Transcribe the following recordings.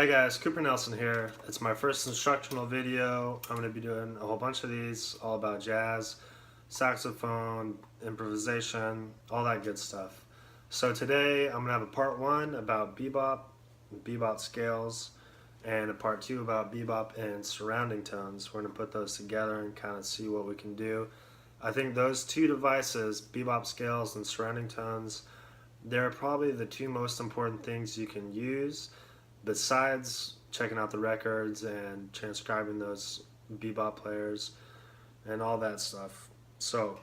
Hi guys, Cooper Nelson here. It's my first instructional video. I'm going to be doing a whole bunch of these, all about jazz, saxophone, improvisation, all that good stuff. So today I'm going to have a part 1 about bebop scales, and a part 2 about bebop and surrounding tones. We're going to put those together and kind of see what we can do. I think those two devices, bebop scales and surrounding tones, they're probably the two most important things you can use besides checking out the records and transcribing those bebop players and all that stuff. So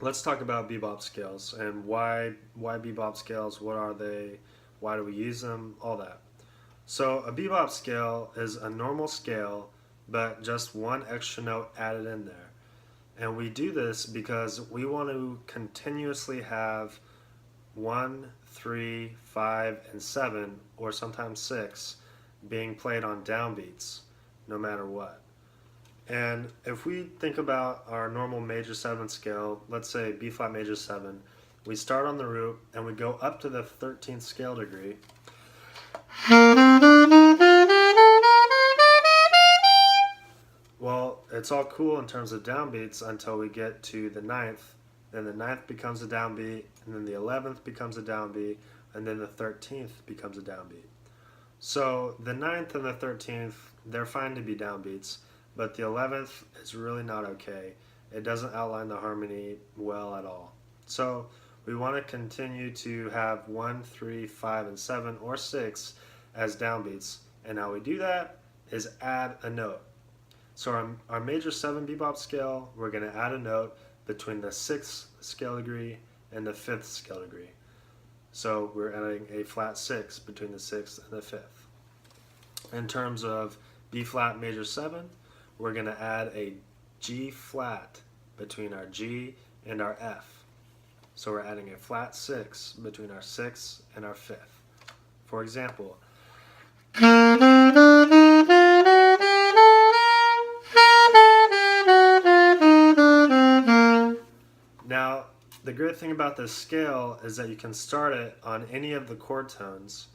let's talk about bebop scales and why bebop scales, what are they, why do we use them, all that. So a bebop scale is a normal scale but just one extra note added in there. And we do this because we want to continuously have 1, 3, 5, and 7, or sometimes 6, being played on downbeats, no matter what. And if we think about our normal major 7 scale, let's say B flat major 7, we start on the root and we go up to the 13th scale degree. Well, it's all cool in terms of downbeats until we get to the 9th. Then the 9th becomes a downbeat, and then the 11th becomes a downbeat, and then the 13th becomes a downbeat. So the 9th and the 13th, they're fine to be downbeats, but the 11th is really not okay. It doesn't outline the harmony well at all. So we want to continue to have 1, 3, 5, and 7, or 6 as downbeats. And how we do that is add a note. So our major 7 bebop scale, we're going to add a note between the 6th scale degree and the 5th scale degree. So we're adding a flat 6 between the 6th and the 5th. In terms of B flat major 7, we're going to add a G flat between our G and our F. So we're adding a flat 6 between our 6th and our 5th. For example, now, the great thing about this scale is that you can start it on any of the chord tones.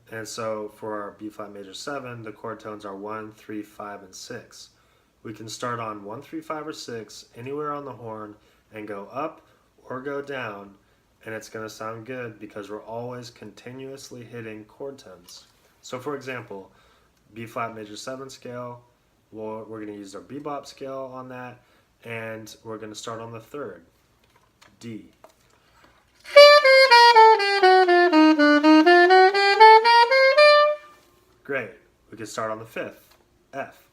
And so for our B flat major 7, the chord tones are 1, 3, 5, and 6. We can start on 1, 3, 5, or 6 anywhere on the horn and go up or go down, and it's going to sound good because we're always continuously hitting chord tones. So for example, B flat major 7 scale, we're going to use our bebop scale on that, and we're going to start on the 3rd. D. Great. We can start on the 5th. F.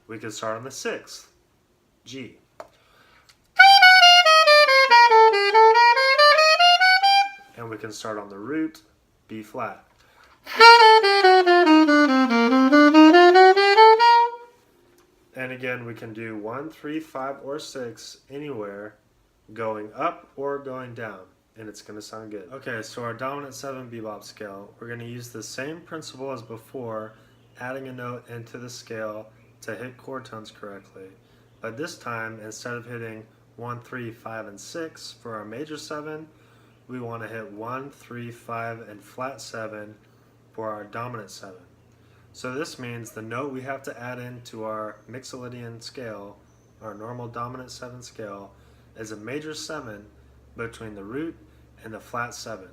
We can start on the 6th. G. And we can start on the root. B flat. And again, we can do 1, 3, 5, or 6 anywhere, going up or going down, and it's going to sound good. Okay, so our dominant 7 bebop scale, we're going to use the same principle as before, adding a note into the scale to hit chord tones correctly. But this time, instead of hitting 1, 3, 5, and 6 for our major 7, we want to hit 1, 3, 5, and flat 7 for our dominant 7. So this means the note we have to add into our Mixolydian scale, our normal dominant 7 scale, is a major 7 between the root and the flat 7.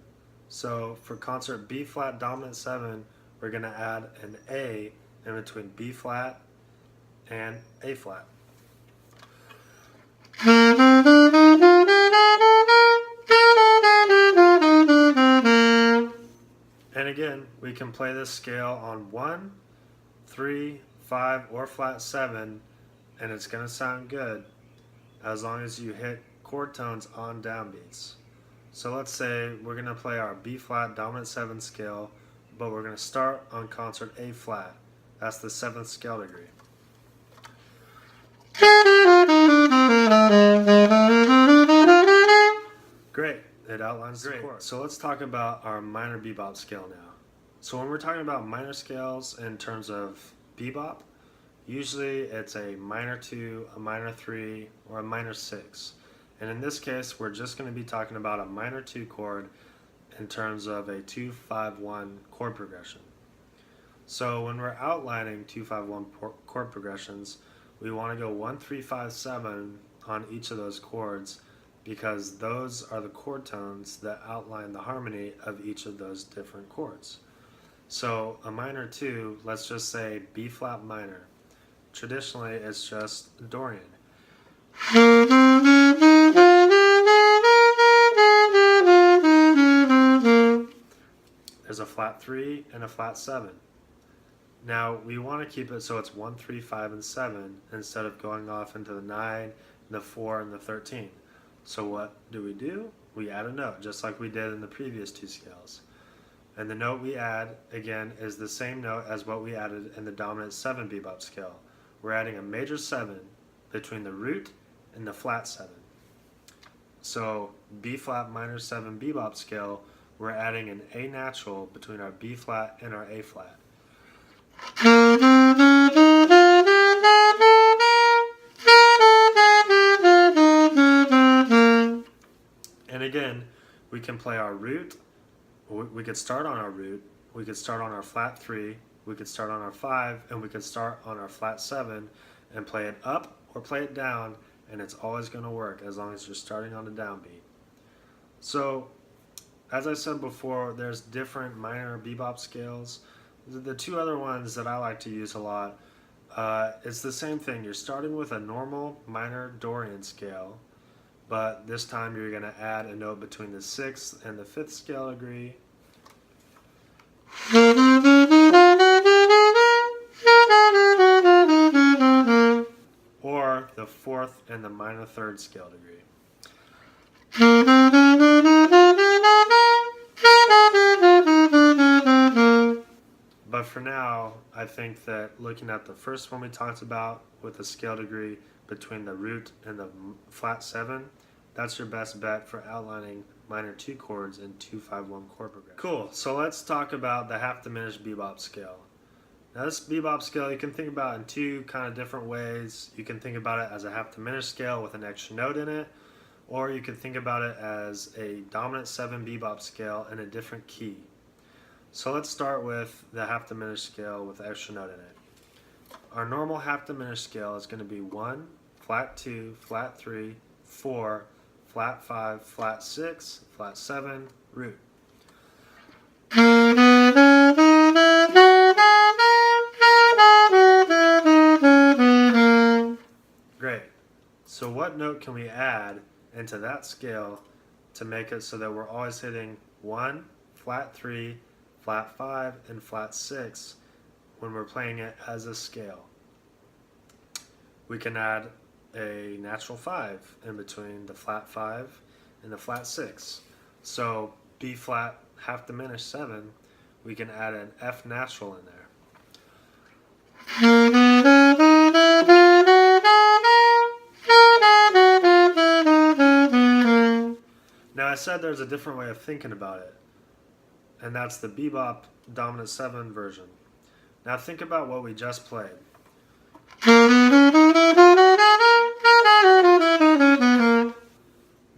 So for concert B flat dominant 7, we're going to add an A in between B flat and A flat. And again, we can play this scale on 1, 3, 5, or flat 7, and it's going to sound good as long as you hit chord tones on downbeats. So let's say we're going to play our B flat dominant 7 scale, but we're going to start on concert A flat. That's the 7th scale degree. Great. It outlines the chord. So let's talk about our minor bebop scale now. So when we're talking about minor scales in terms of bebop, usually it's a minor 2, a minor 3, or a minor 6. And in this case, we're just going to be talking about a minor 2 chord in terms of a 2-5-1 chord progression. So when we're outlining 2-5-1 chord progressions, we want to go 1-3-5-7 on each of those chords, because those are the chord tones that outline the harmony of each of those different chords. So a minor 2, let's just say B flat minor. Traditionally, it's just Dorian. There's a flat 3 and a flat 7. Now we want to keep it so it's 1, 3, 5, and 7 instead of going off into the 9, the 4, and the 13. So what do? We add a note, just like we did in the previous 2 scales. And the note we add, again, is the same note as what we added in the dominant 7 bebop scale. We're adding a major 7 between the root and the flat 7. So B flat minor 7 bebop scale, we're adding an A natural between our B flat and our A flat. And again, we can play our root. We could start on our root, we could start on our flat 3, we could start on our 5, and we could start on our flat 7 and play it up or play it down, and it's always going to work as long as you're starting on the downbeat. So, as I said before, there's different minor bebop scales. The 2 other ones that I like to use a lot, it's the same thing. You're starting with a normal minor Dorian scale, but this time you're going to add a note between the 6th and the 5th scale degree. Or the 4th and the minor 3rd scale degree. But for now, I think that looking at the first one we talked about with the scale degree between the root and the flat 7, that's your best bet for outlining minor 2 chords in 2-5-1 chord progression. Cool, so let's talk about the half diminished bebop scale. Now this bebop scale you can think about in 2 kind of different ways. You can think about it as a half diminished scale with an extra note in it, or you can think about it as a dominant 7 bebop scale in a different key. So let's start with the half diminished scale with the extra note in it. Our normal half diminished scale is going to be 1, flat 2, flat 3, 4, flat 5, flat 6, flat 7, root. Great. So what note can we add into that scale to make it so that we're always hitting 1, flat 3, flat 5, and flat 6 when we're playing it as a scale? We can add a natural 5 in between the flat 5 and the flat 6. So B flat half diminished 7, we can add an F natural in there. Now I said there's a different way of thinking about it, and that's the bebop dominant 7 version. Now think about what we just played.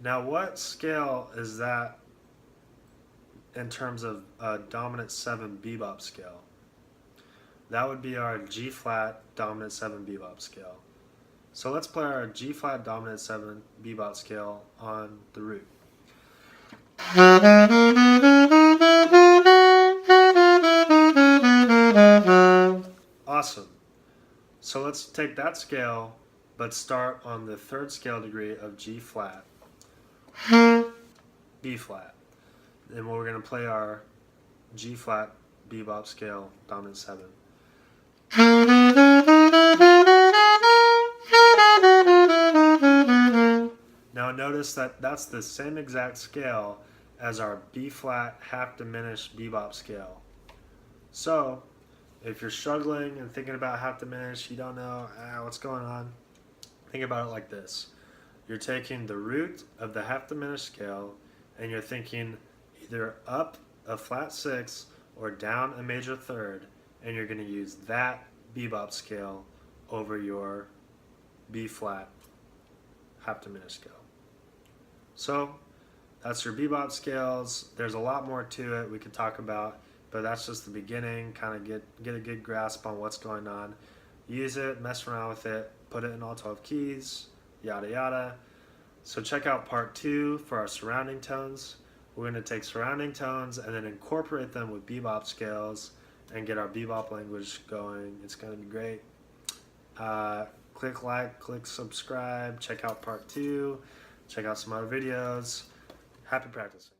Now what scale is that in terms of a dominant 7 bebop scale? That would be our G flat dominant 7 bebop scale. So let's play our G flat dominant 7 bebop scale on the root. Awesome. So let's take that scale, but start on the 3rd scale degree of G flat, B flat. And we're going to play our G flat bebop scale dominant 7. Now notice that that's the same exact scale as our B flat half diminished bebop scale. So if you're struggling and thinking about half diminished, you don't know what's going on, think about it like this. You're taking the root of the half diminished scale and you're thinking either up a flat 6 or down a major 3rd, and you're going to use that bebop scale over your B flat half diminished scale. So that's your bebop scales. There's a lot more to it we could talk about, but that's just the beginning. Kind of get a good grasp on what's going on. Use it, mess around with it, put it in all 12 keys, yada yada. So check out part 2 for our surrounding tones. We're going to take surrounding tones and then incorporate them with bebop scales and get our bebop language going. It's going to be great. Click like, click subscribe, check out part 2, check out some other videos. Happy practicing.